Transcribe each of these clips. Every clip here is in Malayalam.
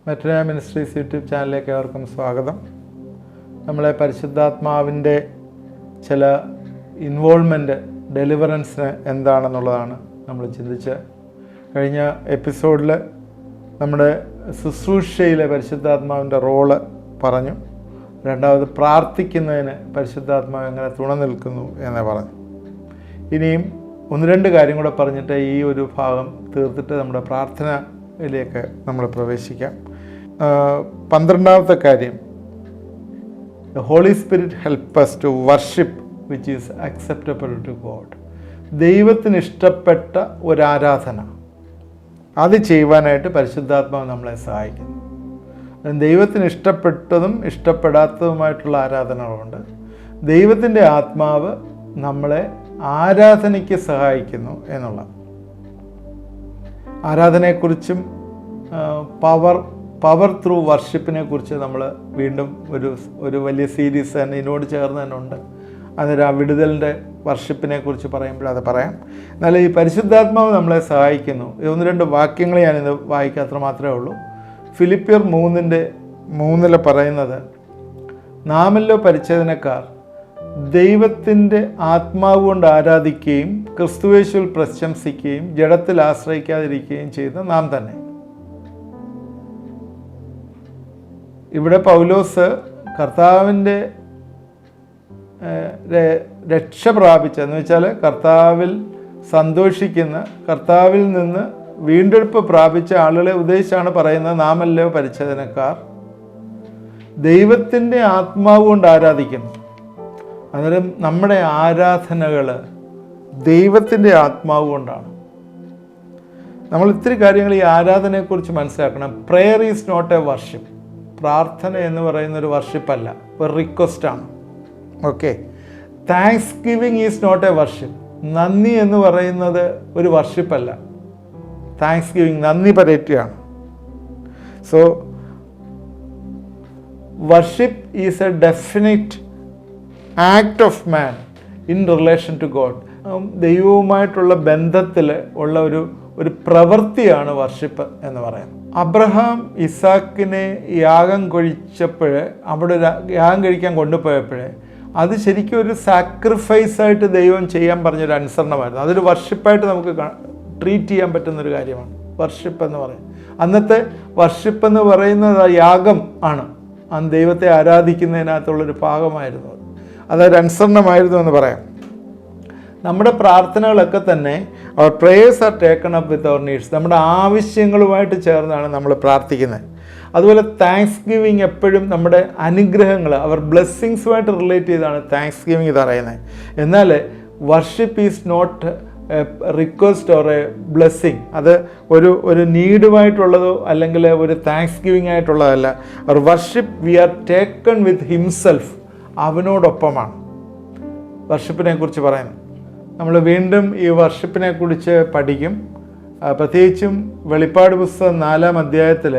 മെട്രോന മിനിസ്ട്രീസ് യൂട്യൂബ് ചാനലിലേക്ക് ഏവർക്കും സ്വാഗതം. നമ്മളെ പരിശുദ്ധാത്മാവിൻ്റെ ചില ഇൻവോൾവ്മെൻറ്റ് ഡെലിവറൻസിന് എന്താണെന്നുള്ളതാണ് നമ്മൾ ചിന്തിച്ച് കഴിഞ്ഞ എപ്പിസോഡിൽ നമ്മുടെ ശുശ്രൂഷയിലെ പരിശുദ്ധാത്മാവിൻ്റെ റോള് പറഞ്ഞു. രണ്ടാമത് പ്രാർത്ഥിക്കുന്നതിന് പരിശുദ്ധാത്മാവ് എങ്ങനെ തുണ നിൽക്കുന്നു എന്ന് പറഞ്ഞു. ഇനിയും ഒന്ന് രണ്ട് കാര്യം കൂടെ പറഞ്ഞിട്ട് ഈ ഒരു ഭാഗം തീർത്തിട്ട് നമ്മുടെ പ്രാർത്ഥനയിലേക്ക് നമ്മൾ പ്രവേശിക്കാം. 12ാമത്തെ കാര്യം, the holy spirit help us to worship which is acceptable to God. ദൈവത്തിന് ഇഷ്ടപ്പെട്ട ഒരാരാധന അത് ചെയ്യുവാനായിട്ട് പരിശുദ്ധാത്മാവ് നമ്മളെ സഹായിക്കുന്നു. ദൈവത്തിന് ഇഷ്ടപ്പെട്ടതും ഇഷ്ടപ്പെടാത്തതുമായിട്ടുള്ള ആരാധനകളുണ്ട്. ദൈവത്തിൻ്റെ ആത്മാവ് നമ്മളെ ആരാധനയ്ക്ക് സഹായിക്കുന്നു എന്നുള്ള ആരാധനയെക്കുറിച്ചും പവർ ത്രൂ വർഷിപ്പിനെ കുറിച്ച് നമ്മൾ വീണ്ടും ഒരു വലിയ സീരീസ് തന്നെ ഇതിനോട് ചേർന്ന് തന്നെ ഉണ്ട്. അന്നേരം ആ വിടുതലിൻ്റെ വർഷിപ്പിനെ കുറിച്ച് പറയുമ്പോൾ അത് പറയാം. എന്നാൽ ഈ പരിശുദ്ധാത്മാവ് നമ്മളെ സഹായിക്കുന്നു. ഒന്ന് രണ്ട് വാക്യങ്ങൾ ഞാനിത് വായിക്കാത്ര മാത്രമേ ഉള്ളൂ. ഫിലിപ്പിയർ 3:3 പറയുന്നത്, നാമല്ലോ പരിച്ഛേദനക്കാർ ദൈവത്തിൻ്റെ ആത്മാവ് കൊണ്ട് ആരാധിക്കുകയും ക്രിസ്തുയേശുവിൽ പ്രശംസിക്കുകയും ജഡത്തിൽ ആശ്രയിക്കാതിരിക്കുകയും ചെയ്ത നാം തന്നെ. ഇവിടെ പൗലോസ് കർത്താവിൻ്റെ രക്ഷ പ്രാപിച്ച എന്ന് വെച്ചാൽ കർത്താവിൽ സന്തോഷിക്കുന്ന, കർത്താവിൽ നിന്ന് വീണ്ടെടുപ്പ് പ്രാപിച്ച ആളുകളെ ഉദ്ദേശിച്ചാണ് പറയുന്നത്. നാമല്ലോ പരിച്ഛേദനക്കാർ ദൈവത്തിൻ്റെ ആത്മാവ് കൊണ്ട് ആരാധിക്കുന്നു. അന്നേരം നമ്മുടെ ആരാധനകൾ ദൈവത്തിൻ്റെ ആത്മാവ് കൊണ്ടാണ്. നമ്മൾ ഇത്തിരി കാര്യങ്ങൾ ഈ ആരാധനയെക്കുറിച്ച് മനസ്സിലാക്കണം. Prayer is not a worship. പ്രാർത്ഥന എന്ന് പറയുന്നൊരു വർഷിപ്പല്ല, ഒരു റിക്വസ്റ്റാണ്. Okay. Thanksgiving is not a worship. നന്ദി എന്ന് പറയുന്നത് ഒരു വർഷിപ്പല്ല. താങ്ക്സ് ഗിവിങ് നന്ദി പറയുകയാണ്. So worship is a definite act of man in relation to God. ദൈവവുമായിട്ടുള്ള ബന്ധത്തിൽ ഉള്ള ഒരു പ്രവൃത്തിയാണ് വർഷിപ്പ് എന്ന് പറയുന്നത്. അബ്രഹാം ഇസാക്കിനെ യാഗം കഴിച്ചപ്പോൾ, അവിടെ യാഗം കഴിക്കാൻ കൊണ്ടുപോയപ്പോഴേ അത് ശരിക്കും ഒരു സാക്രിഫൈസായിട്ട് ദൈവം ചെയ്യാൻ പറഞ്ഞൊരു അനുസരണമായിരുന്നു. അതൊരു വർഷിപ്പായിട്ട് നമുക്ക് ട്രീറ്റ് ചെയ്യാൻ പറ്റുന്നൊരു കാര്യമാണ് വർഷിപ്പ് എന്ന് പറയുന്നത്. അന്നത്തെ വർഷിപ്പ് എന്ന് പറയുന്നത് യാഗം ആണ്. അന്ന് ദൈവത്തെ ആരാധിക്കുന്നതിനകത്തുള്ളൊരു ഭാഗമായിരുന്നു. അതൊരു അനുസരണമായിരുന്നു എന്ന് പറയാം. നമ്മുടെ പ്രാർത്ഥനകളൊക്കെ തന്നെ our prayers are taken up with our needs. നമ്മുടെ ആവശ്യങ്ങളുമായിട്ട് ചേർന്നാണ് നമ്മൾ പ്രാർത്ഥിക്കുന്നത്. അതുപോലെ താങ്ക്സ് ഗിവിങ് എപ്പോഴും നമ്മുടെ അനുഗ്രഹങ്ങൾ, അവർ ബ്ലെസ്സിങ്സുമായിട്ട് റിലേറ്റ് ചെയ്താണ് താങ്ക്സ് ഗിവിങ് ഇത് പറയുന്നത്. എന്നാൽ worship is not a request or a blessing. അത് ഒരു നീഡുമായിട്ടുള്ളതോ അല്ലെങ്കിൽ ഒരു താങ്ക്സ് ഗിവിങ് ആയിട്ടുള്ളതല്ല. Our worship we are taken with himself. അവനോടൊപ്പമാണ് വർഷിപ്പിനെ കുറിച്ച് പറയുന്നത്. നമ്മൾ വീണ്ടും ഈ വർഷിപ്പിനെ കുറിച്ച് പഠിക്കും. പ്രത്യേകിച്ചും വെളിപ്പാട് പുസ്തകം 4-ാം അധ്യായത്തിൽ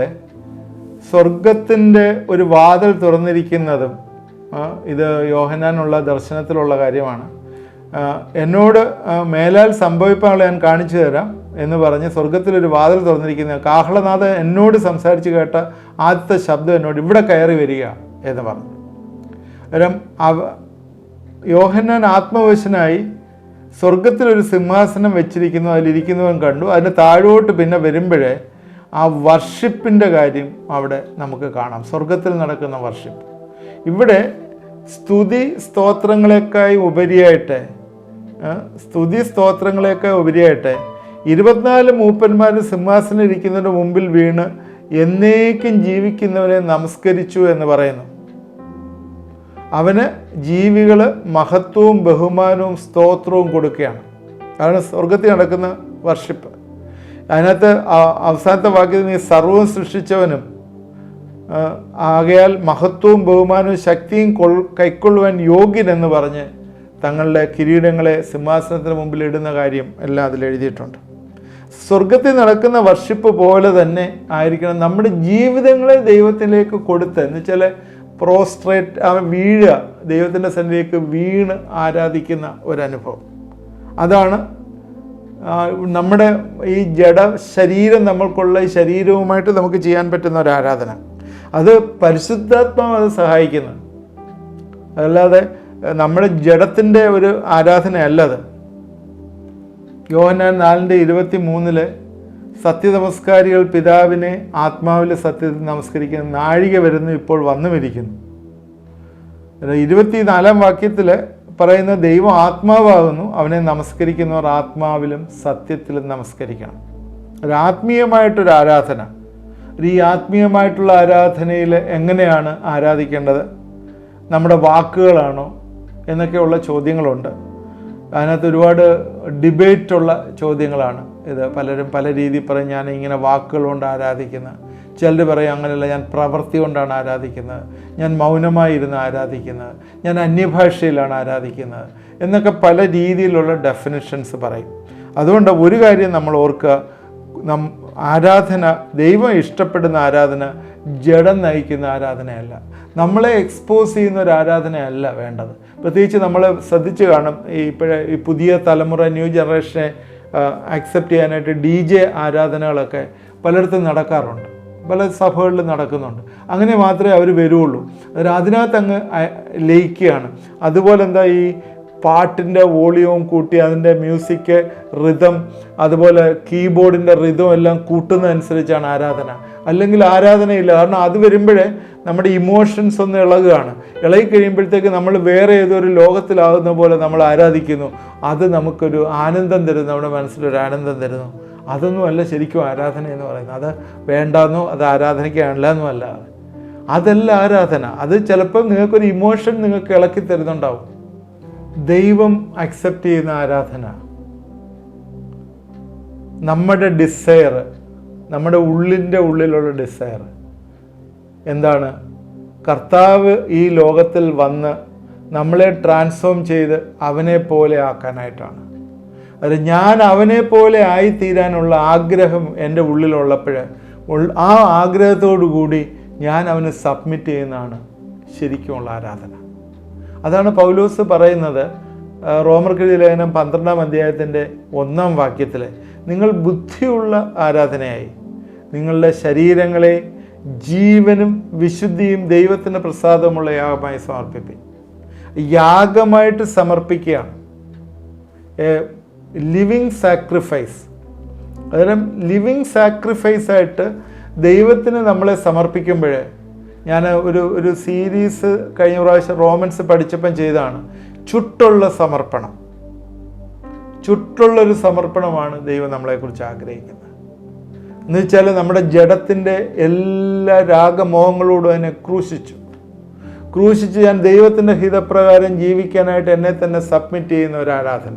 സ്വർഗത്തിൻ്റെ ഒരു വാതിൽ തുറന്നിരിക്കുന്നതും, ഇത് യോഹന്നാനുള്ള ദർശനത്തിലുള്ള കാര്യമാണ്. എന്നോട് മേലാൽ സംഭവിപ്പാനുള്ള ഞാൻ കാണിച്ചു തരാം എന്ന് പറഞ്ഞ് സ്വർഗത്തിലൊരു വാതിൽ തുറന്നിരിക്കുന്ന കാഹളനാഥൻ എന്നോട് സംസാരിച്ച് കേട്ട ആദ്യത്തെ ശബ്ദം എന്നോട് ഇവിടെ കയറി വരിക എന്ന് പറഞ്ഞു. അന്നേരം യോഹന്നാൻ ആത്മവശനായി സ്വർഗത്തിലൊരു സിംഹാസനം വെച്ചിരിക്കുന്നു, അതിലിരിക്കുന്നവൻ കണ്ടു. അതിന് താഴോട്ട് പിന്നെ വരുമ്പോഴേ ആ വർഷിപ്പിൻ്റെ കാര്യം അവിടെ നമുക്ക് കാണാം. സ്വർഗത്തിൽ നടക്കുന്ന വർഷിപ്പ്. ഇവിടെ സ്തുതി സ്തോത്രങ്ങളെക്കായി ഉപരിയായിട്ട് 24 മൂപ്പന്മാർ സിംഹാസനം ഇരിക്കുന്നതിന് മുമ്പിൽ വീണ് എന്നേക്കും ജീവിക്കുന്നവനെ നമസ്കരിച്ചു എന്ന് പറയുന്നു. അവന് ജീവികൾ മഹത്വവും ബഹുമാനവും സ്തോത്രവും കൊടുക്കുകയാണ്. അതാണ് സ്വർഗത്തിൽ നടക്കുന്ന വർഷിപ്പ്. അതിനകത്ത് അവസാനത്തെ വാക്യത്തിൽ നീ സർവ്വം സൃഷ്ടിച്ചവനും ആകയാൽ മഹത്വവും ബഹുമാനവും ശക്തിയും കൈക്കൊള്ളുവാൻ യോഗ്യനെന്ന് പറഞ്ഞ് തങ്ങളുടെ കിരീടങ്ങളെ സിംഹാസനത്തിന് മുമ്പിൽ ഇടുന്ന കാര്യം എല്ലാം അതിൽ എഴുതിയിട്ടുണ്ട്. സ്വർഗത്തിൽ നടക്കുന്ന വർഷിപ്പ് പോലെ തന്നെ ആയിരിക്കണം നമ്മുടെ ജീവിതങ്ങളെ ദൈവത്തിലേക്ക് കൊടുത്ത്, എന്ന് വെച്ചാൽ പ്രോസ്ട്രേറ്റ് വീഴുക, ദൈവത്തിൻ്റെ സന്നിധിയിലേക്ക് വീണ് ആരാധിക്കുന്ന ഒരനുഭവം. അതാണ് നമ്മുടെ ഈ ജഡ ശരീരം നമ്മൾക്കുള്ള ഈ ശരീരവുമായിട്ട് നമുക്ക് ചെയ്യാൻ പറ്റുന്ന ഒരു ആരാധന. അത് പരിശുദ്ധാത്മാവ് അത് സഹായിക്കുന്നു. അല്ലാതെ നമ്മുടെ ജഡത്തിൻ്റെ ഒരു ആരാധനയല്ല അത്. യോഹന്നാൻ 4:23 സത്യനമസ്കാരികൾ പിതാവിനെ ആത്മാവിലെ സത്യത്തിൽ നമസ്കരിക്കുന്ന നാഴിക വരുന്നു, ഇപ്പോൾ വന്നുമിരിക്കുന്നു. 24 വാക്യത്തിൽ പറയുന്ന ദൈവം ആത്മാവാകുന്നു, അവനെ നമസ്കരിക്കുന്നവർ ആത്മാവിലും സത്യത്തിലും നമസ്കരിക്കണം. ഒരു ആത്മീയമായിട്ടൊരു ആരാധന. ഈ ആത്മീയമായിട്ടുള്ള ആരാധനയിൽ എങ്ങനെയാണ് ആരാധിക്കേണ്ടത്? നമ്മുടെ വാക്കുകളാണോ എന്നൊക്കെയുള്ള ചോദ്യങ്ങളുണ്ട്. അതിനകത്ത് ഒരുപാട് ഡിബേറ്റുള്ള ചോദ്യങ്ങളാണ് ഇത്. പലരും പല രീതിയിൽ പറയും, ഞാൻ ഇങ്ങനെ വാക്കുകൾ കൊണ്ട് ആരാധിക്കുന്നത്. ചിലർ പറയും അങ്ങനെയല്ല, ഞാൻ പ്രവൃത്തി കൊണ്ടാണ് ആരാധിക്കുന്നത്, ഞാൻ മൗനമായിരുന്ന് ആരാധിക്കുന്നത്, ഞാൻ അന്യഭാഷയിലാണ് ആരാധിക്കുന്നത് എന്നൊക്കെ പല രീതിയിലുള്ള ഡെഫിനിഷൻസ് പറയും. അതുകൊണ്ട് ഒരു കാര്യം നമ്മൾ ഓർക്കുക, ആരാധന, ദൈവം ഇഷ്ടപ്പെടുന്ന ആരാധന ജഡം നയിക്കുന്ന ആരാധനയല്ല, നമ്മളെ എക്സ്പോസ് ചെയ്യുന്ന ഒരു ആരാധനയല്ല വേണ്ടത്. പ്രത്യേകിച്ച് നമ്മൾ ശ്രദ്ധിച്ച് കാണും, ഈ പുതിയ തലമുറ ന്യൂ ജനറേഷനെ അക്സെപ്റ്റ് ചെയ്യാനായിട്ട് DJ ആരാധനകളൊക്കെ പലയിടത്തും നടക്കാറുണ്ട്, പല സഭകളിൽ നടക്കുന്നുണ്ട്. അങ്ങനെ മാത്രമേ അവർ വരുള്ളൂ. അതിനകത്ത് അങ്ങ് ലയിക്കുകയാണ്. അതുപോലെ എന്താ, ഈ പാട്ടിൻ്റെ വോളിയവും കൂട്ടി അതിൻ്റെ മ്യൂസിക് റിതം, അതുപോലെ കീബോർഡിൻ്റെ റിതം എല്ലാം കൂട്ടുന്നതനുസരിച്ചാണ് ആരാധന. അല്ലെങ്കിൽ ആരാധനയില്ല. കാരണം അത് വരുമ്പോഴേ നമ്മുടെ ഇമോഷൻസ് ഒന്ന് ഇളകുകയാണ്. ഇളകി കഴിയുമ്പോഴത്തേക്ക് നമ്മൾ വേറെ ഏതൊരു ലോകത്തിലാകുന്ന പോലെ നമ്മൾ ആരാധിക്കുന്നു. അത് നമുക്കൊരു ആനന്ദം തരുന്നു, നമ്മുടെ മനസ്സിലൊരു ആനന്ദം തരുന്നു. അതൊന്നുമല്ല ശരിക്കും ആരാധന എന്ന് പറയുന്നത്. അത് വേണ്ടെന്നോ അത് ആരാധനയ്ക്കാണല്ല എന്നുമല്ല. അതല്ല ആരാധന. അത് ചിലപ്പോൾ നിങ്ങൾക്കൊരു ഇമോഷൻ നിങ്ങൾക്ക് ഇളക്കി തരുന്നുണ്ടാവും. ദൈവം അക്സെപ്റ്റ് ചെയ്യുന്ന ആരാധന നമ്മുടെ ഡിസയർ, നമ്മുടെ ഉള്ളിലുള്ള ഡിസയർ എന്താണ്? കർത്താവ് ഈ ലോകത്തിൽ വന്ന് നമ്മളെ ട്രാൻസ്ഫോം ചെയ്ത് അവനെ പോലെ ആക്കാനായിട്ടാണ്. അത് ഞാൻ അവനെ പോലെ ആയിത്തീരാനുള്ള ആഗ്രഹം എൻ്റെ ഉള്ളിലുള്ളപ്പോൾ ആ ആഗ്രഹത്തോടു കൂടി ഞാൻ അവന് സബ്മിറ്റ് ചെയ്യുന്നതാണ് ശരിക്കുമുള്ള ആരാധന. അതാണ് പൗലോസ് പറയുന്നത് റോമർക്കെഴുതിയ ലേഖനം 12-ാം അധ്യായത്തിൻ്റെ 1-ാം വാക്യത്തിൽ, നിങ്ങൾ ബുദ്ധിയുള്ള ആരാധനയായി നിങ്ങളുടെ ശരീരങ്ങളെ ജീവനും വിശുദ്ധിയും ദൈവത്തിന് പ്രസാദമുള്ള യാഗമായി സമർപ്പിപ്പിൻ. യാഗമായിട്ട് സമർപ്പിക്കുകയാണ്, ലിവിങ് സാക്രിഫൈസ്. അന്നേരം ലിവിങ് സാക്രിഫൈസായിട്ട് ദൈവത്തിന് നമ്മളെ സമർപ്പിക്കുമ്പോൾ, ഞാൻ ഒരു സീരീസ് കഴിഞ്ഞ പ്രാവശ്യം റോമൻസ് പഠിച്ചപ്പം ചെയ്തതാണ്, ചുട്ടുള്ള സമർപ്പണം. ചുട്ടുള്ളൊരു സമർപ്പണമാണ് ദൈവം നമ്മളെക്കുറിച്ച് ആഗ്രഹിക്കുന്നത്. എന്ന് വെച്ചാൽ നമ്മുടെ ജഡത്തിൻ്റെ എല്ലാ രാഗമോഹങ്ങളോടും അതിനെ ക്രൂശിച്ചു ഞാൻ ദൈവത്തിൻ്റെ ഹിതപ്രകാരം ജീവിക്കാനായിട്ട് എന്നെ തന്നെ സബ്മിറ്റ് ചെയ്യുന്ന ഒരു ആരാധന.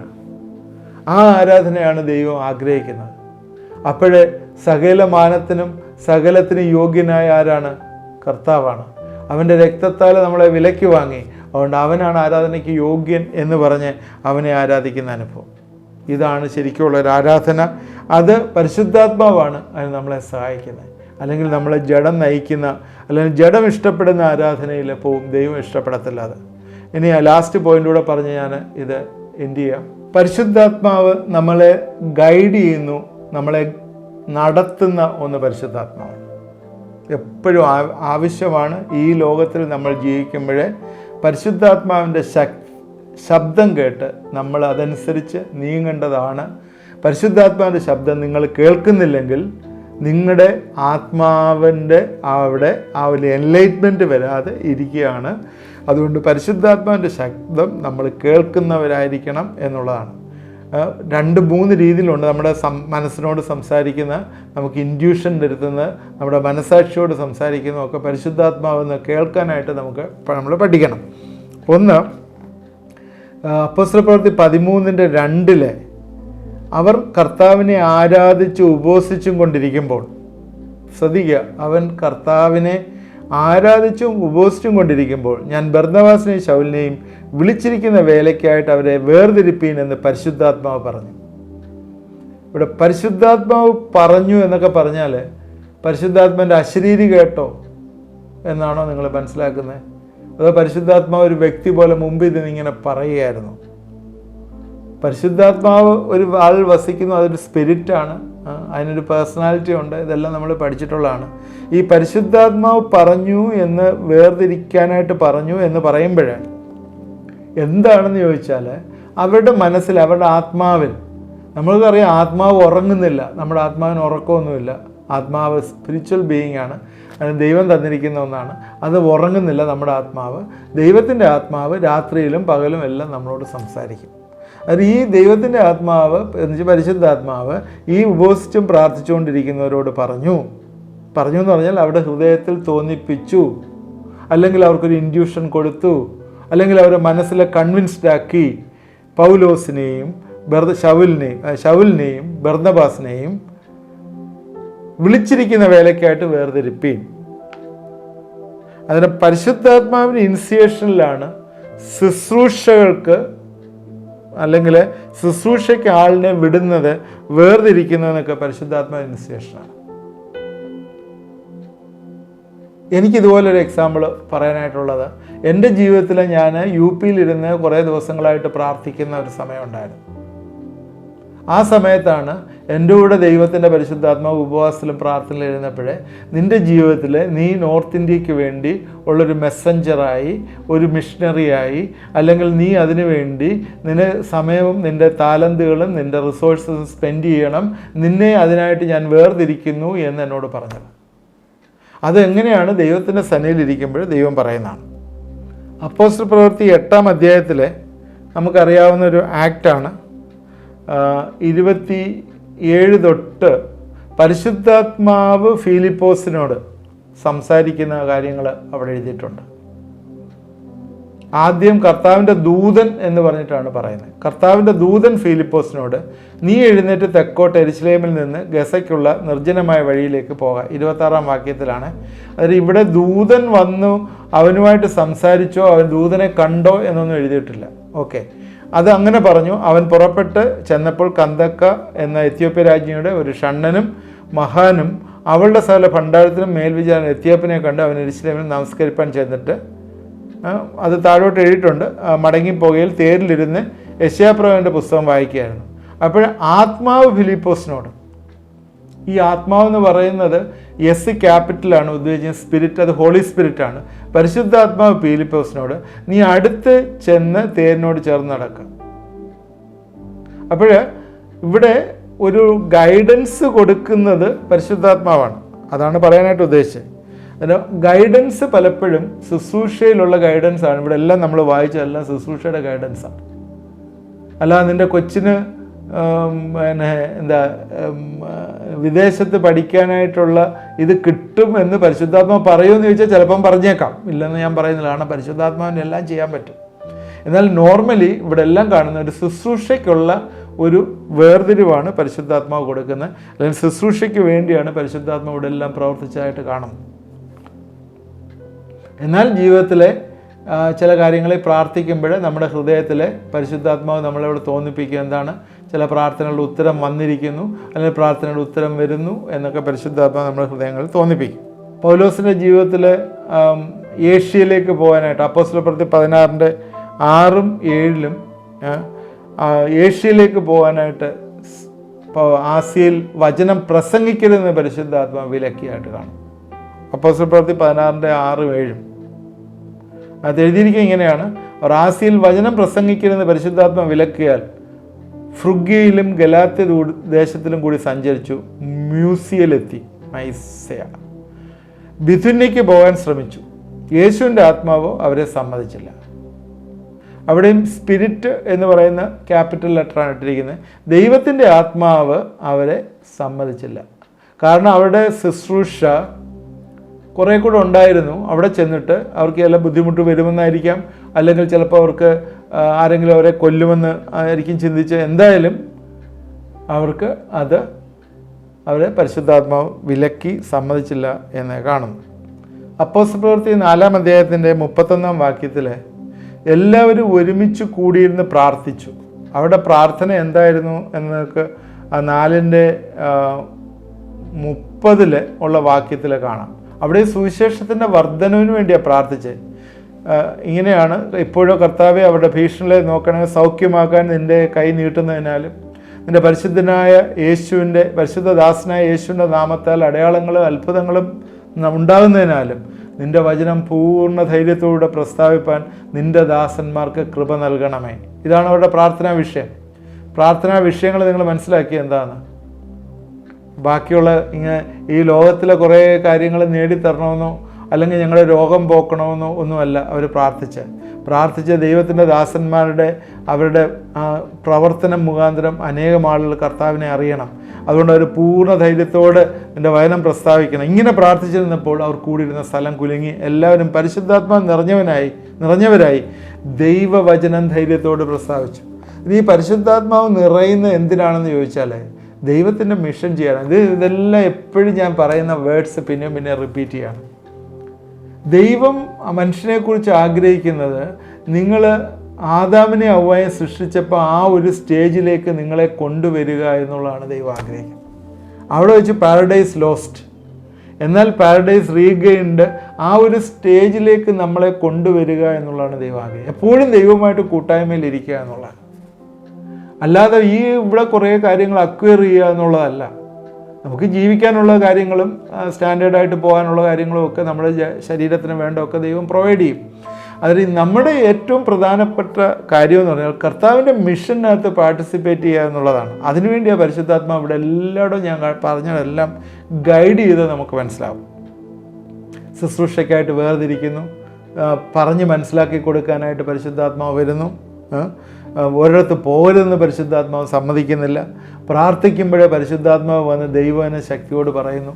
ആ ആരാധനയാണ് ദൈവം ആഗ്രഹിക്കുന്നത്. അപ്പോഴേ സകല മാനത്തിനും സകലത്തിനും യോഗ്യനായ ആരാണ്? കർത്താവാണ്. അവൻ്റെ രക്തത്താൽ നമ്മളെ വിലയ്ക്ക് വാങ്ങി. അതുകൊണ്ട് അവനാണ് ആരാധനയ്ക്ക് യോഗ്യൻ എന്ന് പറഞ്ഞ് അവനെ ആരാധിക്കുന്ന അനുഭവം. ഇതാണ് ശരിക്കുള്ളൊരു ആരാധന. അത് പരിശുദ്ധാത്മാവാണ് അതിന് നമ്മളെ സഹായിക്കുന്നത്. അല്ലെങ്കിൽ നമ്മളെ ജഡം നയിക്കുന്ന, അല്ലെങ്കിൽ ജഡം ഇഷ്ടപ്പെടുന്ന ആരാധനയിൽ പോവും, ദൈവം ഇഷ്ടപ്പെടത്തില്ല അത്. ഇനി ലാസ്റ്റ് പോയിൻ്റൂടെ പറഞ്ഞ് ഞാൻ ഇത് എൻഡ് ചെയ്യാം. പരിശുദ്ധാത്മാവ് നമ്മളെ ഗൈഡ് ചെയ്യുന്നു, നമ്മളെ നടത്തുന്ന ഒന്ന് പരിശുദ്ധാത്മാവ് എപ്പോഴും ആവശ്യമാണ്. ഈ ലോകത്തിൽ നമ്മൾ ജീവിക്കുമ്പോഴേ പരിശുദ്ധാത്മാവിൻ്റെ ശബ്ദം കേട്ട് നമ്മൾ അതനുസരിച്ച് നീങ്ങേണ്ടതാണ്. പരിശുദ്ധാത്മാവിൻ്റെ ശബ്ദം നിങ്ങൾ കേൾക്കുന്നില്ലെങ്കിൽ നിങ്ങളുടെ ആത്മാവിൻ്റെ അവിടെ ആ ഒരു എൻലൈറ്റ്മെൻറ്റ് വരാതെ ഇരിക്കുകയാണ്. അതുകൊണ്ട് പരിശുദ്ധാത്മാവിൻ്റെ ശബ്ദം നമ്മൾ കേൾക്കുന്നവരായിരിക്കണം എന്നുള്ളതാണ്. 2-3 രീതിയിലുണ്ട്. നമ്മുടെ മനസ്സിനോട് സംസാരിക്കുന്ന, നമുക്ക് ഇൻഡ്യൂഷൻ വരുത്തുന്ന, നമ്മുടെ മനസാക്ഷിയോട് സംസാരിക്കുന്നതൊക്കെ പരിശുദ്ധാത്മാവെന്ന് കേൾക്കാനായിട്ട് നമ്മൾ പഠിക്കണം. ഒന്ന്, അപ്പോസ്തലപ്രവൃത്തി 13:2 അവർ കർത്താവിനെ ആരാധിച്ച് ഉപവസിച്ചും കൊണ്ടിരിക്കുമ്പോൾ, ശ്രദ്ധിക്കുക, അവൻ കർത്താവിനെ ആരാധിച്ചും ഉപവസിച്ചും കൊണ്ടിരിക്കുമ്പോൾ ഞാൻ ബർന്നബാസിനെയും ശൗലിനെയും വിളിച്ചിരിക്കുന്ന വേലയ്ക്കായിട്ട് അവരെ വേർതിരിപ്പീൻ എന്ന് പരിശുദ്ധാത്മാവ് പറഞ്ഞു. ഇവിടെ പരിശുദ്ധാത്മാവ് പറഞ്ഞു എന്നൊക്കെ പറഞ്ഞാൽ പരിശുദ്ധാത്മാവിൻ്റെ അശരീരി കേട്ടോ എന്നാണോ നിങ്ങൾ മനസ്സിലാക്കുന്നത്? അതോ പരിശുദ്ധാത്മാവ് ഒരു വ്യക്തി പോലെ മുമ്പിൽ നിന്ന് ഇങ്ങനെ പറയുകയായിരുന്നു? പരിശുദ്ധാത്മാവ് ഒരു ആൾ വസിക്കുന്നു, അതൊരു സ്പിരിറ്റാണ്, അതിനൊരു പേഴ്സണാലിറ്റി ഉണ്ട്. ഇതെല്ലാം നമ്മൾ പഠിച്ചിട്ടുള്ളതാണ്. ഈ പരിശുദ്ധാത്മാവ് പറഞ്ഞു എന്ന് വേർതിരിക്കാനായിട്ട് പറഞ്ഞു എന്ന് പറയുമ്പോഴേ എന്താണെന്ന് ചോദിച്ചാൽ, അവരുടെ മനസ്സിൽ, അവരുടെ ആത്മാവിൽ, നമ്മൾക്കറിയാം ആത്മാവ് ഉറങ്ങുന്നില്ല, നമ്മുടെ ആത്മാവിന് ഉറക്കമൊന്നുമില്ല. ആത്മാവ് സ്പിരിച്വൽ ബീയിങ് ആണ്, അത് ദൈവം തന്നിരിക്കുന്ന ഒന്നാണ്. അത് ഉറങ്ങുന്നില്ല നമ്മുടെ ആത്മാവ്. ദൈവത്തിൻ്റെ ആത്മാവ് രാത്രിയിലും പകലും എല്ലാം നമ്മളോട് സംസാരിക്കും. അത് ഈ ദൈവത്തിൻ്റെ ആത്മാവ് എന്നുവെച്ചാൽ പരിശുദ്ധാത്മാവ് ഈ ഉപവസിച്ചും പ്രാർത്ഥിച്ചുകൊണ്ടിരിക്കുന്നവരോട് പറഞ്ഞു എന്ന് പറഞ്ഞാൽ അവരുടെ ഹൃദയത്തിൽ തോന്നിപ്പിച്ചു, അല്ലെങ്കിൽ അവർക്കൊരു ഇൻഡ്യൂഷൻ കൊടുത്തു, അല്ലെങ്കിൽ അവരെ മനസ്സിലെ കൺവിൻസ്ഡ് ആക്കി. പൗലോസിനെയും ശൗലിനെയും ബർന്നബാസിനെയും വിളിച്ചിരിക്കുന്ന വേലയ്ക്കായിട്ട് വേർതിരിപ്പീൻ. അതിന് പരിശുദ്ധാത്മാവിൻ്റെ ഇനിസിയേഷനിലാണ് ശുശ്രൂഷകൾക്ക് അല്ലെങ്കിൽ ശുശ്രൂഷയ്ക്ക് ആളിനെ വിടുന്നത്, വേർതിരിക്കുന്നതെന്നൊക്കെ പരിശുദ്ധാത്മാവിൻ്റെ ഇനിസിയേഷനാണ്. എനിക്കിതുപോലൊരു എക്സാമ്പിൾ പറയാനായിട്ടുള്ളത്, എൻ്റെ ജീവിതത്തിൽ ഞാൻ UP-യിലിരുന്ന് കുറേ ദിവസങ്ങളായിട്ട് പ്രാർത്ഥിക്കുന്ന ഒരു സമയമുണ്ടായിരുന്നു. ആ സമയത്താണ് എൻ്റെ കൂടെ ദൈവത്തിൻ്റെ പരിശുദ്ധാത്മാവ് ഉപവാസത്തിലും പ്രാർത്ഥനയിലും ഇരുന്നപ്പോഴേ, നിൻ്റെ ജീവിതത്തിൽ നീ നോർത്ത് ഇന്ത്യക്ക് വേണ്ടി ഉള്ളൊരു മെസ്സഞ്ചറായി, ഒരു മിഷണറിയായി, അല്ലെങ്കിൽ നീ അതിനു വേണ്ടി നിന്റെ സമയവും നിൻ്റെ താലന്തുകളും നിൻ്റെ റിസോഴ്സസും സ്പെൻഡ് ചെയ്യണം, നിന്നെ അതിനായിട്ട് ഞാൻ വേർതിരിക്കുന്നു എന്ന് എന്നോട് പറഞ്ഞത്. അതെങ്ങനെയാണ് ദൈവത്തിൻ്റെ സന്നിധിയിലിരിക്കുമ്പോൾ ദൈവം പറയുന്നതാണ്. അപ്പോസ്തല പ്രവൃത്തി 8-ാം അധ്യായത്തിലെ നമുക്കറിയാവുന്ന ഒരു ആക്റ്റാണ്. 27 തൊട്ട് പരിശുദ്ധാത്മാവ് ഫിലിപ്പോസിനോട് സംസാരിക്കുന്ന കാര്യങ്ങൾ അവിടെ എഴുതിയിട്ടുണ്ട്. ആദ്യം കർത്താവിൻ്റെ ദൂതൻ എന്ന് പറഞ്ഞിട്ടാണ് പറയുന്നത്. കർത്താവിൻ്റെ ദൂതൻ ഫിലിപ്പോസിനോട്, നീ എഴുന്നേറ്റ് തെക്കോട്ട് യെരുശലേമിൽ നിന്ന് ഗസയ്ക്കുള്ള നിർജ്ജനമായ വഴിയിലേക്ക് പോകാം. 26-ാം വാക്യത്തിലാണ്. അതായത് ഇവിടെ ദൂതൻ വന്നു അവനുമായിട്ട് സംസാരിച്ചോ അവൻ ദൂതനെ കണ്ടോ എന്നൊന്നും എഴുതിയിട്ടില്ല. ഓക്കെ, അത് അങ്ങനെ പറഞ്ഞു. അവൻ പുറപ്പെട്ട് ചെന്നപ്പോൾ കന്ദക്ക എന്ന എത്യോപ്യ രാജ്ഞിയുടെ ഒരു ഷണ്ണനും മഹാനും അവളുടെ സകല ഭണ്ഡാരത്തിനും മേൽവിചാരൻ എത്യോപ്യനെ കണ്ട് അവൻ യെരുശലേമിൽ നമസ്കരിപ്പാൻ ചെന്നിട്ട്, അത് താഴോട്ട് എഴുതിയിട്ടുണ്ട്, മടങ്ങിപ്പോകയിൽ തേരിലിരുന്ന് യെശയ്യാപ്രവചനന്റെ പുസ്തകം വായിക്കുകയായിരുന്നു. അപ്പോൾ ആത്മാവ് ഫിലിപ്പോസിനോട്, ഈ ആത്മാവെന്ന് പറയുന്നത് എസ് ക്യാപിറ്റലാണ് ഉദ്ദേശിക്കുന്ന സ്പിരിറ്റ്, അത് ഹോളി സ്പിരിറ്റാണ്. പരിശുദ്ധാത്മാവ് ഫിലിപ്പോസിനോട്, നീ അടുത്ത് ചെന്ന് തേരിനോട് ചേർന്ന് നടക്കുക. അപ്പോൾ ഇവിടെ ഒരു ഗൈഡൻസ് കൊടുക്കുന്നത് പരിശുദ്ധാത്മാവാണ്. അതാണ് പറയാനായിട്ട് ഉദ്ദേശിച്ചത്. അതിന് ഗൈഡൻസ് പലപ്പോഴും ശുശ്രൂഷയിലുള്ള ഗൈഡൻസാണ്. ഇവിടെ എല്ലാം നമ്മൾ വായിച്ചതെല്ലാം ശുശ്രൂഷയുടെ ഗൈഡൻസാണ്. അല്ലാതെ നിൻ്റെ കൊച്ചിന് വിദേശത്ത് പഠിക്കാനായിട്ടുള്ള ഇത് കിട്ടും എന്ന് പരിശുദ്ധാത്മാവ് പറയുമെന്ന് ചോദിച്ചാൽ ചിലപ്പം പറഞ്ഞേക്കാം, ഇല്ലെന്ന് ഞാൻ പറയുന്നില്ല. കാരണം പരിശുദ്ധാത്മാവിന് എല്ലാം ചെയ്യാൻ പറ്റും. എന്നാൽ നോർമലി ഇവിടെ എല്ലാം കാണുന്ന ഒരു ശുശ്രൂഷയ്ക്കുള്ള ഒരു വേർതിരിവാണ് പരിശുദ്ധാത്മാവ് കൊടുക്കുന്നത്. അല്ലെങ്കിൽ ശുശ്രൂഷയ്ക്ക് വേണ്ടിയാണ് പരിശുദ്ധാത്മാവ് ഇവിടെ എല്ലാം പ്രവർത്തിച്ചതായിട്ട് കാണുന്നത്. എന്നാൽ ജീവിതത്തിലെ ചില കാര്യങ്ങളിൽ പ്രാർത്ഥിക്കുമ്പോൾ നമ്മുടെ ഹൃദയത്തിലെ പരിശുദ്ധാത്മാവ് നമ്മളെവിടെ തോന്നിപ്പിക്കുക എന്താണ്, ചില പ്രാർത്ഥനകളുടെ ഉത്തരം വന്നിരിക്കുന്നു, അല്ലെങ്കിൽ പ്രാർത്ഥനയുടെ ഉത്തരം വരുന്നു എന്നൊക്കെ പരിശുദ്ധാത്മാവ് നമ്മുടെ ഹൃദയങ്ങളിൽ തോന്നിപ്പിക്കും. പൗലോസിൻ്റെ ജീവിതത്തിൽ ഏഷ്യയിലേക്ക് പോകാനായിട്ട് അപ്പോസ്തല പ്രവൃത്തി 16:6-7 ഏഷ്യയിലേക്ക് പോകാനായിട്ട് ആസിയയിൽ വചനം പ്രസംഗിക്കരുതെന്ന് പരിശുദ്ധാത്മാവ് വിലക്കിയായിട്ട് കാണും. അപ്പോസ്തല പ്രവൃത്തി 16:6-7 അത് എഴുതിയിരിക്കുക ഇങ്ങനെയാണ്: ആസിയയിൽ വചനം പ്രസംഗിക്കരുതെന്ന് പരിശുദ്ധാത്മാവ് വിലക്കിയാൽ ഫ്രുഗ്യയിലും ഗലാത്യ ദേശത്തിലും കൂടി സഞ്ചരിച്ചു. മ്യൂസിയയിലെത്തി മൈസയ. ബിഥുന്യയ്ക്ക് പോകാൻ ശ്രമിച്ചു. യേശുവിൻ്റെ ആത്മാവോ അവരെ സമ്മതിച്ചില്ല. അവിടെയും സ്പിരിറ്റ് എന്ന് പറയുന്ന ക്യാപിറ്റൽ ലെറ്ററാണ് ഇട്ടിരിക്കുന്നത്. ദൈവത്തിൻ്റെ ആത്മാവ് അവരെ സമ്മതിച്ചില്ല. കാരണം അവരുടെ ശുശ്രൂഷ കുറേ കൂടെ ഉണ്ടായിരുന്നു. അവിടെ ചെന്നിട്ട് അവർക്ക് ചില ബുദ്ധിമുട്ട് വരുമെന്നായിരിക്കാം, അല്ലെങ്കിൽ ചിലപ്പോൾ അവർക്ക് ആരെങ്കിലും അവരെ കൊല്ലുമെന്ന് ആയിരിക്കും ചിന്തിച്ച്, എന്തായാലും അവർക്ക് അവരെ പരിശുദ്ധാത്മാവ് വിലക്കി സമ്മതിച്ചില്ല എന്ന് കാണുന്നു. അപ്പോസ്തല പ്രവൃത്തി 4-ാം അധ്യായത്തിൻ്റെ 31-ാം വാക്യത്തിൽ എല്ലാവരും ഒരുമിച്ച് കൂടിയിരുന്ന് പ്രാർത്ഥിച്ചു. അവിടെ പ്രാർത്ഥന എന്തായിരുന്നു എന്നൊക്കെ ആ 4:30 ഉള്ള വാക്യത്തിൽ കാണാം. അവിടെ സുവിശേഷത്തിൻ്റെ വർധനവിന് വേണ്ടിയാണ് പ്രാർത്ഥിച്ചത്. ഇങ്ങനെയാണ്, ഇപ്പോഴോ കർത്താവെ അവരുടെ ഭീഷണികളെ നോക്കണമേ, സൗഖ്യമാക്കാൻ നിൻ്റെ കൈ നീട്ടുന്നതിനാലും നിൻ്റെ പരിശുദ്ധനായ യേശുവിൻ്റെ പരിശുദ്ധദാസനായ യേശുവിൻ്റെ നാമത്താൽ അടയാളങ്ങളും അത്ഭുതങ്ങളും ഉണ്ടാകുന്നതിനാലും നിൻ്റെ വചനം പൂർണ്ണ ധൈര്യത്തോടെ പ്രസ്താവിപ്പാൻ നിൻ്റെ ദാസന്മാർക്ക് കൃപ നൽകണമേ. ഇതാണ് അവരുടെ പ്രാർത്ഥനാ വിഷയം. പ്രാർത്ഥനാ വിഷയങ്ങൾ നിങ്ങൾ മനസ്സിലാക്കി എന്താണ്? ബാക്കിയുള്ള ഈ ലോകത്തിലെ കുറേ കാര്യങ്ങൾ നേടിത്തരണമെന്നോ അല്ലെങ്കിൽ ഞങ്ങളുടെ രോഗം പോക്കണമെന്നോ ഒന്നുമല്ല അവർ പ്രാർത്ഥിച്ച ദൈവത്തിൻ്റെ ദാസന്മാരുടെ അവരുടെ പ്രവർത്തനം മുഖാന്തരം അനേകം ആളുകൾ കർത്താവിനെ അറിയണം. അതുകൊണ്ട് അവർ പൂർണ്ണ ധൈര്യത്തോടെ എൻ്റെ വചനം പ്രസ്താവിക്കണം. ഇങ്ങനെ പ്രാർത്ഥിച്ചിരുന്നപ്പോൾ അവർ കൂടിയിരുന്ന സ്ഥലം കുലുങ്ങി. എല്ലാവരും പരിശുദ്ധാത്മാവ് നിറഞ്ഞവരായി ദൈവവചനം ധൈര്യത്തോട് പ്രസ്താവിച്ചു. ഇനി ഈ പരിശുദ്ധാത്മാവ് നിറയുന്ന എന്തിനാണെന്ന് ചോദിച്ചാൽ ദൈവത്തിൻ്റെ മിഷൻ ചെയ്യാനാണ്. ഇതെല്ലാം എപ്പോഴും ഞാൻ പറയുന്ന വേർഡ്സ് പിന്നെ റിപ്പീറ്റ് ചെയ്യണം. ദൈവം മനുഷ്യനെക്കുറിച്ച് ആഗ്രഹിക്കുന്നത് നിങ്ങൾ ആദാമിനെ ഹവ്വയെ സൃഷ്ടിച്ചപ്പോൾ ആ ഒരു സ്റ്റേജിലേക്ക് നിങ്ങളെ കൊണ്ടുവരിക എന്നുള്ളതാണ് ദൈവം ആഗ്രഹിക്കുന്നത്. അവിടെ വെച്ച് പാരഡൈസ് ലോസ്റ്റ്, എന്നാൽ പാരഡൈസ് റീഗെയിൻഡ്, ആ ഒരു സ്റ്റേജിലേക്ക് നമ്മളെ കൊണ്ടുവരിക എന്നുള്ളതാണ് ദൈവം ആഗ്രഹിക്കുന്നത്. എപ്പോഴും ദൈവമായിട്ട് കൂട്ടായ്മയിൽ ഇരിക്കുക എന്നുള്ളതാണ്. അല്ലാതെ ഇവിടെ കുറേ കാര്യങ്ങൾ അക്വയർ ചെയ്യുക എന്നുള്ളതല്ല. നമുക്ക് ജീവിക്കാനുള്ള കാര്യങ്ങളും സ്റ്റാൻഡേർഡായിട്ട് പോകാനുള്ള കാര്യങ്ങളും ഒക്കെ നമ്മുടെ ശരീരത്തിന് വേണ്ടതൊക്കെ ദൈവം പ്രൊവൈഡ് ചെയ്യും. അതിൽ നമ്മുടെ ഏറ്റവും പ്രധാനപ്പെട്ട കാര്യമെന്ന് പറഞ്ഞാൽ കർത്താവിൻ്റെ മിഷനകത്ത് പാർട്ടിസിപ്പേറ്റ് ചെയ്യുക എന്നുള്ളതാണ്. അതിനുവേണ്ടി ആ പരിശുദ്ധാത്മാവ് ഇവിടെ എല്ലായിടും ഞാൻ പറഞ്ഞതെല്ലാം ഗൈഡ് ചെയ്ത് നമുക്ക് മനസ്സിലാവും. ശുശ്രൂഷയ്ക്കായിട്ട് വേർതിരിക്കുന്നു, പറഞ്ഞ് മനസ്സിലാക്കി കൊടുക്കാനായിട്ട് പരിശുദ്ധാത്മാവ് വരുന്നു, ഒരിടത്ത് പോകരുതെന്ന് പരിശുദ്ധാത്മാവ് സമ്മതിക്കുന്നില്ല. പ്രാർത്ഥിക്കുമ്പോഴേ പരിശുദ്ധാത്മാവ് വന്ന് ദൈവവചന ശക്തിയോട് പറയുന്നു.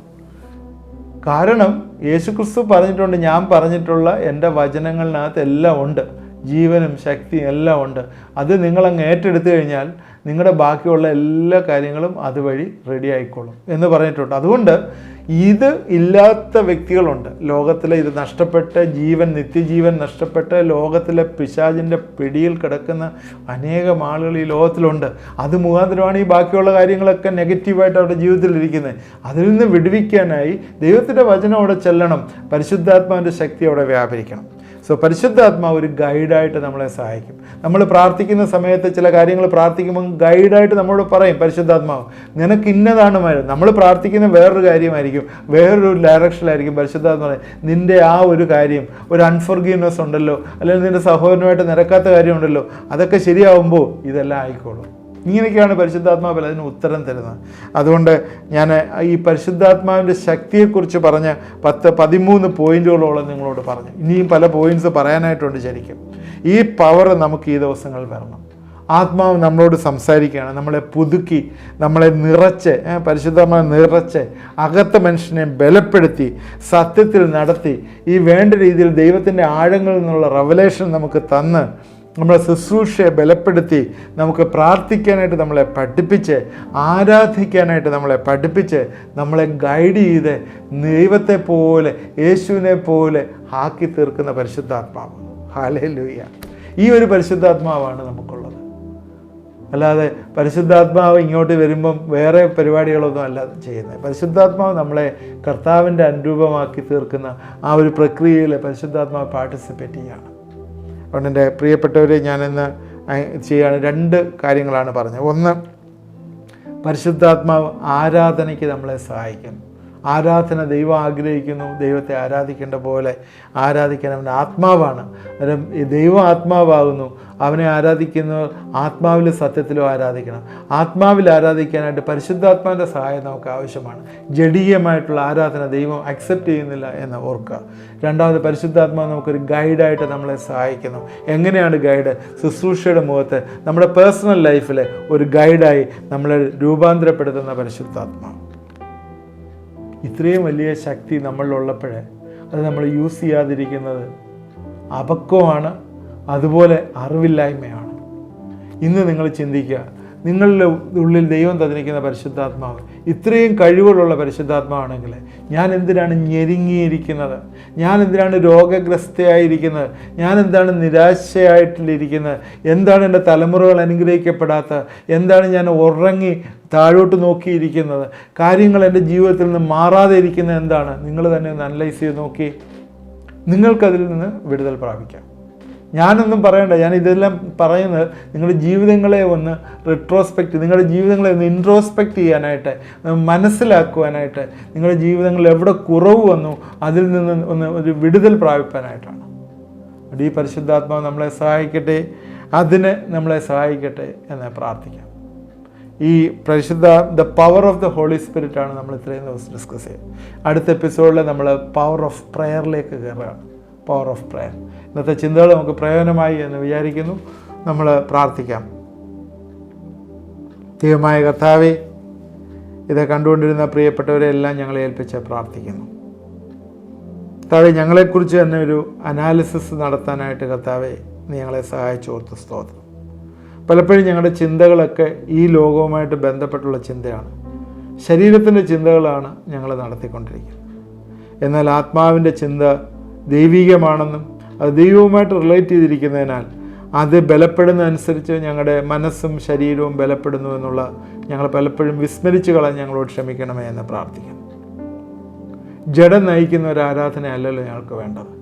കാരണം യേശുക്രിസ്തു പറഞ്ഞിട്ടുണ്ട്, ഞാൻ പറഞ്ഞിട്ടുള്ള എൻ്റെ വചനങ്ങളിനകത്ത് എല്ലാം ഉണ്ട്, ജീവനും ശക്തിയും എല്ലാം ഉണ്ട്. അത് നിങ്ങളങ്ങ് ഏറ്റെടുത്തു കഴിഞ്ഞാൽ നിങ്ങളുടെ ബാക്കിയുള്ള എല്ലാ കാര്യങ്ങളും അതുവഴി റെഡി ആയിക്കോളും എന്ന് പറഞ്ഞിട്ടുണ്ട്. അതുകൊണ്ട് ഇത് ഇല്ലാത്ത വ്യക്തികളുണ്ട് ലോകത്തിലെ. ഇത് നഷ്ടപ്പെട്ട നിത്യജീവൻ നഷ്ടപ്പെട്ട് ലോകത്തിലെ പിശാചിൻ്റെ പിടിയിൽ കിടക്കുന്ന അനേകം ആളുകൾ ഈ ലോകത്തിലുണ്ട്. അത് മുഖാന്തരമാണ് ഈ ബാക്കിയുള്ള കാര്യങ്ങളൊക്കെ നെഗറ്റീവായിട്ട് അവരുടെ ജീവിതത്തിലിരിക്കുന്നത്. അതിൽ നിന്ന് വിടുവിക്കാനായി ദൈവത്തിൻ്റെ വചനം അവിടെ ചെല്ലണം, പരിശുദ്ധാത്മാവിൻ്റെ ശക്തി അവിടെ വ്യാപരിക്കണം. സോ പരിശുദ്ധാത്മാവ് ഒരു ഗൈഡായിട്ട് നമ്മളെ സഹായിക്കും. നമ്മൾ പ്രാർത്ഥിക്കുന്ന സമയത്ത് ചില കാര്യങ്ങൾ പ്രാർത്ഥിക്കുമ്പോൾ ഗൈഡായിട്ട് നമ്മളോട് പറയും പരിശുദ്ധാത്മാവ്, നിനക്ക് ഇന്നതാണ് മരം. നമ്മൾ പ്രാർത്ഥിക്കുന്ന വേറൊരു കാര്യമായിരിക്കും, വേറൊരു ഡയറക്ഷനിലായിരിക്കും. പരിശുദ്ധാത്മാവ് നിൻ്റെ ആ ഒരു കാര്യം, ഒരു അൺഫോർഗീവ്നെസ് ഉണ്ടല്ലോ, അല്ലെങ്കിൽ നിൻ്റെ സഹോദരനുമായിട്ട് നിരക്കാത്ത കാര്യമുണ്ടല്ലോ, അതൊക്കെ ശരിയാവുമ്പോൾ ഇതെല്ലാം ആയിക്കോളും. ഇങ്ങനെയൊക്കെയാണ് പരിശുദ്ധാത്മാവ് അതിന് ഉത്തരം തരുന്നത്. അതുകൊണ്ട് ഞാൻ ഈ പരിശുദ്ധാത്മാവിൻ്റെ ശക്തിയെക്കുറിച്ച് പറഞ്ഞ 10-13 പോയിന്റുകളോളം നിങ്ങളോട് പറഞ്ഞു. ഇനിയും പല പോയിന്റ്സ് പറയാനായിട്ടുണ്ട്. ശരിക്കും ഈ പവർ നമുക്ക് ഈ ദിവസങ്ങളിൽ വരണം. ആത്മാവ് നമ്മളോട് സംസാരിക്കുകയാണ്, നമ്മളെ പുതുക്കി, നമ്മളെ നിറച്ച്, പരിശുദ്ധമായി നിറച്ച്, അകത്ത മനുഷ്യനെ ബലപ്പെടുത്തി, സത്യത്തിൽ നടത്തി, ഈ വേണ്ട രീതിയിൽ ദൈവത്തിൻ്റെ ആഴങ്ങളിൽ നിന്നുള്ള റെവലേഷൻ നമുക്ക് തന്ന്, നമ്മളെ ശുശ്രൂഷയെ ബലപ്പെടുത്തി, നമുക്ക് പ്രാർത്ഥിക്കാനായിട്ട് നമ്മളെ പഠിപ്പിച്ച്, ആരാധിക്കാനായിട്ട് നമ്മളെ പഠിപ്പിച്ച്, നമ്മളെ ഗൈഡ് ചെയ്ത് ദൈവത്തെ പോലെ, യേശുവിനെ പോലെ ആക്കി തീർക്കുന്ന പരിശുദ്ധാത്മാവ്. ഹല്ലേലൂയ! ഈ ഒരു പരിശുദ്ധാത്മാവാണ് നമുക്കുള്ളത്. അല്ലാതെ പരിശുദ്ധാത്മാവ് ഇങ്ങോട്ട് വരുമ്പം വേറെ പരിപാടികളൊന്നും അല്ല ചെയ്യുന്നത്. പരിശുദ്ധാത്മാവ് നമ്മളെ കർത്താവിൻ്റെ അനുരൂപമാക്കി തീർക്കുന്ന ആ ഒരു പ്രക്രിയയിൽ പരിശുദ്ധാത്മാവ് പാർട്ടിസിപ്പേറ്റ് ചെയ്യുകയാണ്. അതുകൊണ്ട് എൻ്റെ പ്രിയപ്പെട്ടവരെ, ഞാനിന്ന് ചെയ്യുകയാണ് 2 കാര്യങ്ങളാണ് പറഞ്ഞത്. ഒന്ന്, പരിശുദ്ധാത്മാവ് ആരാധനയ്ക്ക് നമ്മളെ സഹായിക്കും. ആരാധന ദൈവം ആഗ്രഹിക്കുന്നു, ദൈവത്തെ ആരാധിക്കേണ്ട പോലെ ആരാധിക്കാൻ അവൻ്റെ ആത്മാവാണ്. അന്നേരം ഈ ദൈവം ആത്മാവാകുന്നു, അവനെ ആരാധിക്കുന്നവർ ആത്മാവിലും സത്യത്തിലും ആരാധിക്കണം. ആത്മാവിൽ ആരാധിക്കാനായിട്ട് പരിശുദ്ധാത്മാവിൻ്റെ സഹായം നമുക്ക് ആവശ്യമാണ്. ജഡീയമായിട്ടുള്ള ആരാധന ദൈവം അക്സെപ്റ്റ് ചെയ്യുന്നില്ല എന്ന് ഓർക്കുക. രണ്ടാമത്, പരിശുദ്ധാത്മാവ് നമുക്കൊരു ഗൈഡായിട്ട് നമ്മളെ സഹായിക്കുന്നു. എങ്ങനെയാണ് ഗൈഡ്? ശുശ്രൂഷയുടെ മുഖത്ത് നമ്മുടെ പേഴ്സണൽ ലൈഫിൽ ഒരു ഗൈഡായി നമ്മളെ രൂപാന്തരപ്പെടുത്തുന്ന പരിശുദ്ധാത്മാവ്. ഇത്രയും വലിയ ശക്തി നമ്മളിലുള്ളപ്പോഴേ അത് നമ്മൾ യൂസ് ചെയ്യാതിരിക്കുന്നത് അപക്വമാണ്, അതുപോലെ അറിവില്ലായ്മയാണ്. ഇന്ന് നിങ്ങൾ ചിന്തിക്കുക, നിങ്ങളുടെ ഉള്ളിൽ ദൈവം തന്നിരിക്കുന്ന പരിശുദ്ധാത്മാവ് ഇത്രയും കഴിവുകളുള്ള പരിശുദ്ധാത്മാവാണെങ്കിൽ ഞാൻ എന്തിനാണ് ഞെരുങ്ങിയിരിക്കുന്നത്? ഞാൻ എന്തിനാണ് രോഗഗ്രസ്തയായിരിക്കുന്നത്? ഞാൻ എന്താണ് നിരാശയായിട്ടിരിക്കുന്നത്? എന്താണ് എൻ്റെ തലമുറകൾ അനുഗ്രഹിക്കപ്പെടാത്ത? എന്താണ് ഞാൻ ഉറങ്ങി താഴോട്ട് നോക്കിയിരിക്കുന്നത്? കാര്യങ്ങൾ എൻ്റെ ജീവിതത്തിൽ നിന്ന് മാറാതെ ഇരിക്കുന്നത് എന്താണ്? നിങ്ങൾ തന്നെ ഒന്ന് അനലൈസ് ചെയ്ത് നോക്കി. നിങ്ങൾക്കതിൽ നിന്ന് വിടുതൽ പ്രാപിക്കാം. ഞാനൊന്നും പറയണ്ട, ഞാൻ ഇതെല്ലാം പറയുന്നത് നിങ്ങളുടെ ജീവിതങ്ങളെ ഒന്ന് റിട്രോസ്പെക്റ്റ്, നിങ്ങളുടെ ജീവിതങ്ങളെ ഒന്ന് ഇൻട്രോസ്പെക്റ്റ് ചെയ്യാനായിട്ട്, മനസ്സിലാക്കുവാനായിട്ട്, നിങ്ങളുടെ ജീവിതങ്ങളിൽ എവിടെ കുറവ് വന്നു അതിൽ നിന്ന് ഒന്ന് ഒരു വിടുതൽ പ്രാപിക്കാനായിട്ടാണ്. ഈ പരിശുദ്ധാത്മാവ് നമ്മളെ സഹായിക്കട്ടെ, അതിന് നമ്മളെ സഹായിക്കട്ടെ എന്ന് പ്രാർത്ഥിക്കാം. ഈ the power of the holy spirit ആണ് നമ്മൾ ഇത്രയും ദിവസം ഡിസ്കസ് ചെയ്യുന്നത്. അടുത്ത എപ്പിസോഡിൽ നമ്മൾ പവർ ഓഫ് പ്രയറിലേക്ക് കയറുകയാണ്. Power of prayer. ഇന്നത്തെ ചിന്തകൾ നമുക്ക് പ്രയോജനമായി എന്ന് വിചാരിക്കുന്നു. നമ്മൾ പ്രാർത്ഥിക്കാം. ദൈവമായ കർത്താവേ, ഇത് കണ്ടുകൊണ്ടിരുന്ന പ്രിയപ്പെട്ടവരെ എല്ലാം ഞങ്ങളെ ഏൽപ്പിച്ച് പ്രാർത്ഥിക്കുന്നു. കർത്താവേ, ഞങ്ങളെക്കുറിച്ച് തന്നെ ഒരു അനാലിസിസ് നടത്താനായിട്ട് കർത്താവേ നീ ഞങ്ങളെ സഹായിച്ചു ഓർത്ത് സ്തോത്രം. പലപ്പോഴും ഞങ്ങളുടെ ചിന്തകളൊക്കെ ഈ ലോകവുമായിട്ട് ബന്ധപ്പെട്ടുള്ള ചിന്തയാണ്, ശരീരത്തിൻ്റെ ചിന്തകളാണ് ഞങ്ങൾ നടത്തിക്കൊണ്ടിരിക്കുന്നത്. എന്നാൽ ആത്മാവിൻ്റെ ചിന്ത ദൈവികമാണെന്നും അത് ദൈവവുമായിട്ട് റിലേറ്റ് ചെയ്തിരിക്കുന്നതിനാൽ അത് ബലപ്പെടുന്നതനുസരിച്ച് ഞങ്ങളുടെ മനസ്സും ശരീരവും ബലപ്പെടുന്നു എന്നുള്ള ഞങ്ങൾ പലപ്പോഴും വിസ്മരിച്ച് കളഞ്ഞ് ഞങ്ങളോട് ക്ഷമിക്കണമേ എന്ന് പ്രാർത്ഥിക്കുന്നു. ജഡം നയിക്കുന്ന ഒരു ആരാധനയല്ലല്ലോ ഞങ്ങൾക്ക് വേണ്ടത്,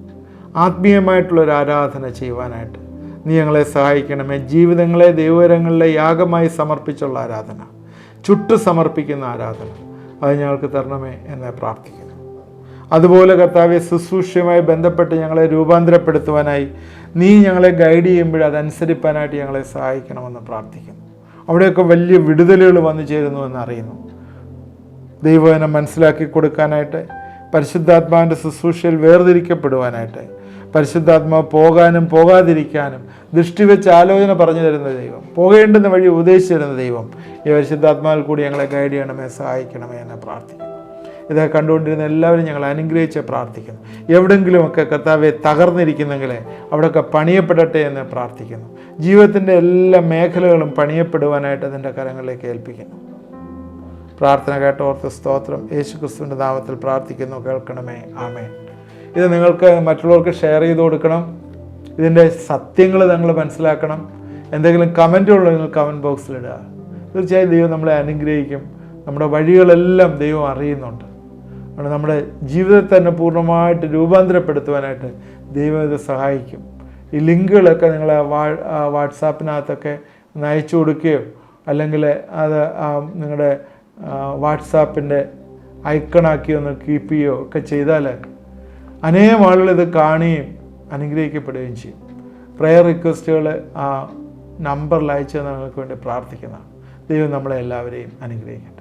ആത്മീയമായിട്ടുള്ളൊരു ആരാധന ചെയ്യുവാനായിട്ട് നീ ഞങ്ങളെ സഹായിക്കണമേ. ജീവിതങ്ങളെ ദൈവകരങ്ങളിലെ യാഗമായി സമർപ്പിച്ചുള്ള ആരാധന, ചുട്ടു സമർപ്പിക്കുന്ന ആരാധന, അത് ഞങ്ങൾക്ക് തരണമേ എന്ന് പ്രാർത്ഥിക്കുന്നു. അതുപോലെ കർത്താവെ, ശുശ്രൂഷയുമായി ബന്ധപ്പെട്ട് ഞങ്ങളെ രൂപാന്തരപ്പെടുത്തുവാനായി നീ ഞങ്ങളെ ഗൈഡ് ചെയ്യുമ്പോൾ അതനുസരിപ്പാനായിട്ട് ഞങ്ങളെ സഹായിക്കണമെന്ന് പ്രാർത്ഥിക്കുന്നു. അവിടെയൊക്കെ വലിയ വിടുതലുകൾ വന്നു ചേരുന്നുവെന്ന് അറിയുന്നു. ദൈവവചനം മനസ്സിലാക്കി കൊടുക്കാനായിട്ട്, പരിശുദ്ധാത്മാവിൻ്റെ ശുശ്രൂഷയിൽ വേർതിരിക്കപ്പെടുവാനായിട്ട്, പരിശുദ്ധാത്മാവ് പോകാനും പോകാതിരിക്കാനും ദൃഷ്ടി വെച്ച് ആലോചന പറഞ്ഞു തരുന്ന ദൈവം, പോകേണ്ടുന്ന വഴി ഉപദേശിച്ചു തരുന്ന ദൈവം, ഈ പരിശുദ്ധാത്മാവിൽ കൂടി ഞങ്ങളെ ഗൈഡ് ചെയ്യണമേ, സഹായിക്കണമേ എന്ന് പ്രാർത്ഥിക്കുന്നു. ഇത് കണ്ടുകൊണ്ടിരുന്ന എല്ലാവരും ഞങ്ങൾ അനുഗ്രഹിച്ച് പ്രാർത്ഥിക്കുന്നു. എവിടെയെങ്കിലുമൊക്കെ കർത്താവെ തകർന്നിരിക്കുന്നെങ്കിൽ അവിടെയൊക്കെ പണിയപ്പെടട്ടെ എന്ന് പ്രാർത്ഥിക്കുന്നു. ജീവിതത്തിൻ്റെ എല്ലാ മേഖലകളും പണിയപ്പെടുവാനായിട്ട് അതിൻ്റെ കരങ്ങളിലേക്ക് ഏൽപ്പിക്കുന്നു. പ്രാർത്ഥന കേട്ട ഓർത്ത് സ്തോത്രം. യേശു ക്രിസ്തുവിൻ്റെ നാമത്തിൽ പ്രാർത്ഥിക്കുന്നു, കേൾക്കണമേ, ആമേൻ. ഇത് നിങ്ങൾക്ക് മറ്റുള്ളവർക്ക് ഷെയർ ചെയ്ത് കൊടുക്കണം. ഇതിൻ്റെ സത്യങ്ങൾ നിങ്ങൾ മനസ്സിലാക്കണം. എന്തെങ്കിലും കമൻറ്റുകൾ നിങ്ങൾ കമൻറ്റ് ബോക്സിലിടുക. തീർച്ചയായും ദൈവം നമ്മളെ അനുഗ്രഹിക്കും. നമ്മുടെ വഴികളെല്ലാം ദൈവം അറിയുന്നുണ്ട്. അതുകൊണ്ട് നമ്മുടെ ജീവിതത്തെ തന്നെ പൂർണ്ണമായിട്ട് രൂപാന്തരപ്പെടുത്തുവാനായിട്ട് ദൈവം ഇത് സഹായിക്കും. ഈ ലിങ്കുകളൊക്കെ നിങ്ങൾ വാട്സാപ്പിനകത്തൊക്കെ ഒന്ന് അയച്ചു കൊടുക്കുകയോ അല്ലെങ്കിൽ അത് നിങ്ങളുടെ വാട്സാപ്പിൻ്റെ ഐക്കണാക്കി ഒന്ന് കീപ്പ് ചെയ്യുകയോ ഒക്കെ ചെയ്താൽ അനേകം ആളുകൾ ഇത് കാണുകയും അനുഗ്രഹിക്കപ്പെടുകയും ചെയ്യും. പ്രെയർ റിക്വസ്റ്റുകൾ ആ നമ്പറിൽ അയച്ച് നിങ്ങൾക്ക് വേണ്ടി പ്രാർത്ഥിക്കുന്നതാണ്. ദൈവം നമ്മളെ എല്ലാവരെയും അനുഗ്രഹിക്കും.